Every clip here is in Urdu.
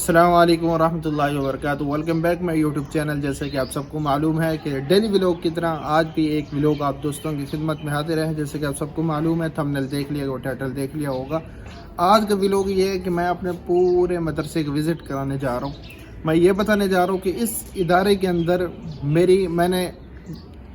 السلام علیکم ورحمۃ اللہ وبرکاتہ. Welcome back my YouTube channel. جیسے کہ آپ سب کو معلوم ہے کہ ڈیلی ولاگ کی طرح آج بھی ایک ولاگ آپ دوستوں کی خدمت میں حاضر ہے. جیسے کہ آپ سب کو معلوم ہے, تھمبنیل دیکھ لیا ہوگا, ٹائٹل دیکھ لیا ہوگا. آج کا ولاگ یہ ہے کہ میں اپنے پورے مدرسے کا وزٹ کرانے جا رہا ہوں. میں یہ بتانے جا رہا ہوں کہ اس ادارے کے اندر میں نے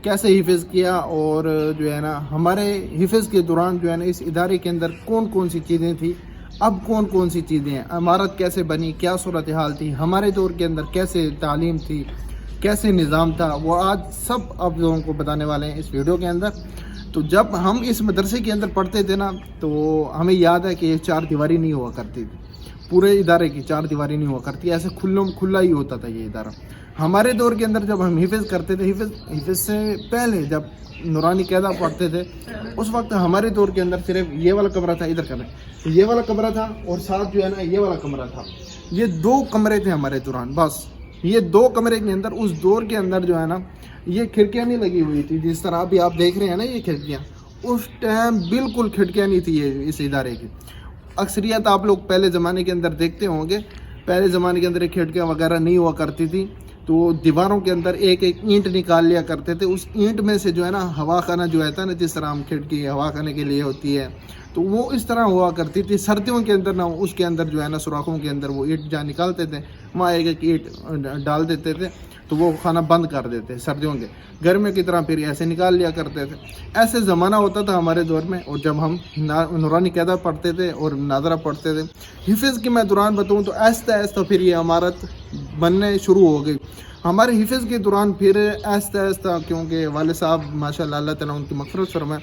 کیسے حفظ کیا, اور جو ہے نا ہمارے حفظ کے دوران جو ہے نا اس ادارے کے اندر کون کون سی چیزیں تھیں, اب کون کون سی چیزیں ہیں, عمارت کیسے بنی, کیا صورتحال تھی, ہمارے دور کے اندر کیسے تعلیم تھی, کیسے نظام تھا, وہ آج سب آپ لوگوں کو بتانے والے ہیں اس ویڈیو کے اندر. تو جب ہم اس مدرسے کے اندر پڑھتے تھے نا, تو ہمیں یاد ہے کہ یہ چار دیواری نہیں ہوا کرتی تھی, پورے ادارے کی چار دیواری نہیں ہوا کرتی, ایسے کھلا ہی ہوتا تھا یہ ادارہ. ہمارے دور کے اندر جب ہم حفظ کرتے تھے, حفظ سے پہلے جب نورانی قاعدہ پڑھتے تھے, اس وقت ہمارے دور کے اندر صرف یہ والا کمرہ تھا, ادھر کریں, یہ والا کمرہ تھا, اور ساتھ جو ہے نا یہ والا کمرہ تھا. یہ دو کمرے تھے ہمارے دوران, بس یہ دو کمرے کے اندر. اس دور کے اندر جو ہے نا یہ کھڑکیاں نہیں لگی ہوئی تھی, جس طرح ابھی آپ دیکھ رہے ہیں نا یہ کھڑکیاں. اس ٹائم بالکل کھڑکیاں نہیں تھی یہ اس ادارے کی. اکثریت آپ لوگ پہلے زمانے کے اندر دیکھتے ہوں گے, پہلے زمانے کے اندر کھڑکیاں وغیرہ نہیں ہوا کرتی تھی, تو دیواروں کے اندر ایک ایک اینٹ نکال لیا کرتے تھے. اس اینٹ میں سے جو ہے نا ہوا خانہ جو ہے نا, جس طرح ہم کھڑکی ہوا خانے کے لیے ہوتی ہے, تو وہ اس طرح ہوا کرتی تھی. سردیوں کے اندر نا اس کے اندر جو ہے نا سوراخوں کے اندر وہ اینٹ جہاں نکالتے تھے, وہاں ایک ایک اینٹ ڈال دیتے تھے, تو وہ خانہ بند کر دیتے سردیوں کے. گرمیوں کی طرح پھر ایسے نکال لیا کرتے تھے. ایسے زمانہ ہوتا تھا ہمارے دور میں. اور جب ہم نورانی قاعدہ پڑھتے تھے اور ناظرہ پڑھتے تھے, حفظ کی میں دوران بتاؤں تو آہستہ آہستہ پھر یہ عمارت بننے شروع ہو گئی. ہمارے حفظ کے دوران پھر آہستہ آہستہ, کیونکہ والد صاحب ماشاء اللہ, اللہ تعالیٰ ان کی مغفرت فرمائے,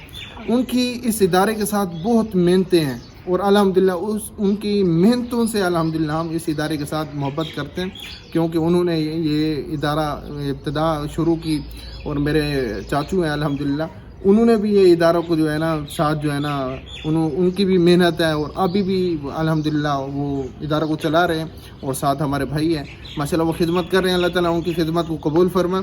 ان کی اس ادارے کے ساتھ بہت محنتیں ہیں, اور الحمدللہ ان کی محنتوں سے الحمدللہ ہم اس ادارے کے ساتھ محبت کرتے ہیں, کیونکہ انہوں نے یہ ادارہ ابتدا شروع کی. اور میرے چاچو ہیں الحمدللہ, انہوں نے بھی یہ اداروں کو جو ہے نا ساتھ جو ہے نا ان کی بھی محنت ہے, اور ابھی بھی الحمدللہ وہ اداروں کو چلا رہے ہیں, اور ساتھ ہمارے بھائی ہیں ماشاءاللہ, وہ خدمت کر رہے ہیں. اللہ تعالیٰ ان کی خدمت کو قبول فرمائے.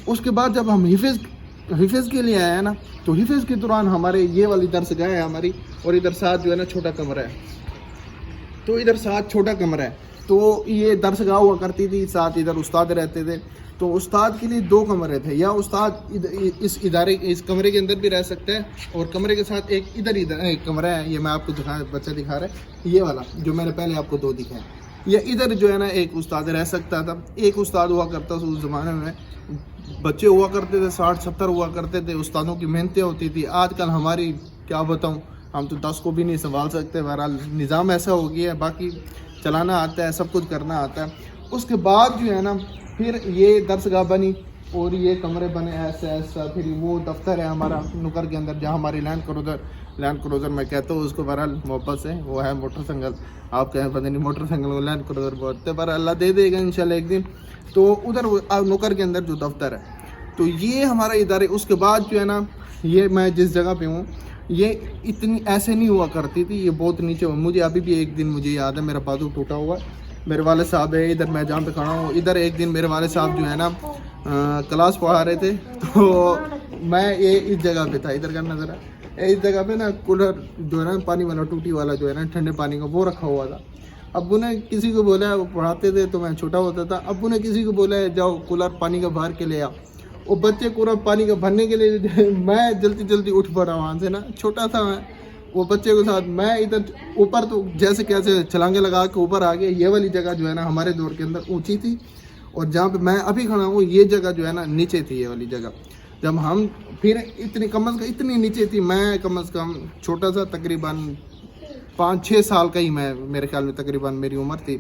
اس کے بعد جب ہم حفظ کے لیے آئے ہیں نا, تو حفظ کے دوران ہمارے یہ والی درس گاہ ہے ہماری, اور ادھر ساتھ جو ہے نا چھوٹا کمرہ ہے, تو ادھر ساتھ چھوٹا کمرہ ہے. تو یہ درس گاہ ہوا کرتی تھی, ساتھ ادھر استاد رہتے تھے. تو استاد کے لیے دو کمرے تھے, یا استاد اس ادارے اس کمرے کے اندر بھی رہ سکتے ہیں, اور کمرے کے ساتھ ادھر ایک کمرہ ہے, یہ میں آپ کو بچہ دکھا رہا ہے, یہ والا جو میں نے پہلے آپ کو دو دکھائے. یہ ادھر جو ہے نا ایک استاد رہ سکتا تھا. ایک استاد ہوا کرتا تھا اس زمانے میں, بچے ہوا کرتے تھے 60-70 ہوا کرتے تھے. استادوں کی محنتیں ہوتی تھی. آج کل ہماری کیا بتاؤں, ہم تو 10 کو بھی نہیں سنبھال سکتے. بہرحال نظام ایسا ہو گیا ہے, باقی چلانا آتا ہے, سب کچھ کرنا آتا ہے. اس کے بعد جو ہے نا پھر یہ درس گاہ بنی, اور یہ کمرے بنے ایسا ایسا. پھر وہ دفتر ہے ہمارا نکر کے اندر, جہاں ہماری لینڈ کروزر میں کہتا ہوں اس کو, بہرحال محبت سے, وہ ہے موٹر سائیکل. آپ کہیں پتہ نہیں موٹر سائیکل کو لینڈ کروزر بولتے, پر اللہ دے دے گا انشاءاللہ ایک دن. تو ادھر نکر کے اندر جو دفتر ہے, تو یہ ہمارا ادارے. اس کے بعد جو ہے نا یہ میں جس جگہ پہ ہوں, یہ اتنی ایسے نہیں ہوا کرتی تھی, یہ بہت نیچے. مجھے ابھی بھی ایک دن مجھے یاد ہے, میرا بازو ٹوٹا ہوا, میرے والد صاحب ہے ادھر, میں جہاں پہ کھڑا ہوں ادھر. ایک دن میرے والد صاحب جو ہے نا کلاس پڑھا رہے تھے, تو میں یہ اس جگہ پہ تھا, ادھر کا نظر ہے, اس جگہ پہ نا کولر جو ہے نا پانی والا ٹوٹی والا جو ہے نا ٹھنڈے پانی کا, وہ رکھا ہوا تھا. ابو نے کسی کو بولا, وہ پڑھاتے تھے تو میں چھوٹا ہوتا تھا, ابو نے کسی کو بولا جاؤ کولر پانی کا بھر کے لے آؤ. وہ بچے کولر پانی کا بھرنے کے لیے, میں جلدی اٹھ پڑا وہاں سے نا, چھوٹا تھا میں, وہ بچے کے ساتھ میں ادھر اوپر. تو جیسے کیسے چھلانگے لگا کے اوپر آ گئے. یہ والی جگہ جو ہے نا ہمارے دور کے اندر اونچی تھی, اور جہاں پہ میں ابھی کھڑا ہوں یہ جگہ جو ہے نا نیچے تھی. یہ والی جگہ جب ہم پھر اتنی نیچے تھی, میں کم از کم چھوٹا سا, تقریباً 5-6 سال کا ہی میں, میرے خیال میں تقریباً میری عمر تھی.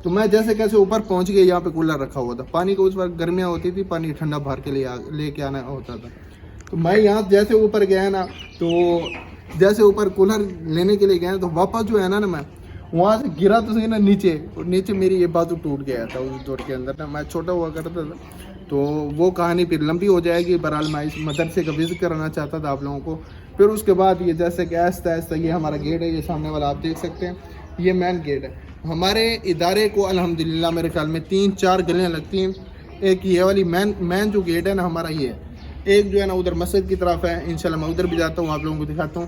تو میں جیسے کیسے اوپر پہنچ گیا, یہاں پہ کولر رکھا ہوا تھا پانی کو. اس وقت گرمیاں ہوتی تھی, پانی ٹھنڈا بھر کے لے کے آنا ہوتا تھا. تو میں یہاں جیسے اوپر گیا نا, تو جیسے اوپر کولر لینے کے لیے گیا, تو واپس جو ہے نا میں وہاں سے گرا تو صحیح نا نیچے, اور نیچے میری یہ بازو ٹوٹ گیا تھا اس دور کے اندر نا. میں چھوٹا ہوا کرتا تھا, تو وہ کہانی پھر لمبی ہو جائے گی. بہرحال میں اس مدرسے کا وزٹ کرانا چاہتا تھا آپ لوگوں کو. پھر اس کے بعد یہ جیسے کہ آہستہ آہستہ, یہ ہمارا گیٹ ہے, یہ سامنے والا آپ دیکھ سکتے ہیں, یہ مین گیٹ ہے. ہمارے ادارے کو الحمدللہ میرے خیال میں 3-4 گلیاں لگتی ہیں. ایک یہ والی مین جو گیٹ ہے نا ہمارا, یہ ہے. ایک جو ہے نا ادھر مسجد کی طرف ہے, انشاءاللہ میں ادھر بھی جاتا ہوں, آپ لوگوں کو دکھاتا ہوں.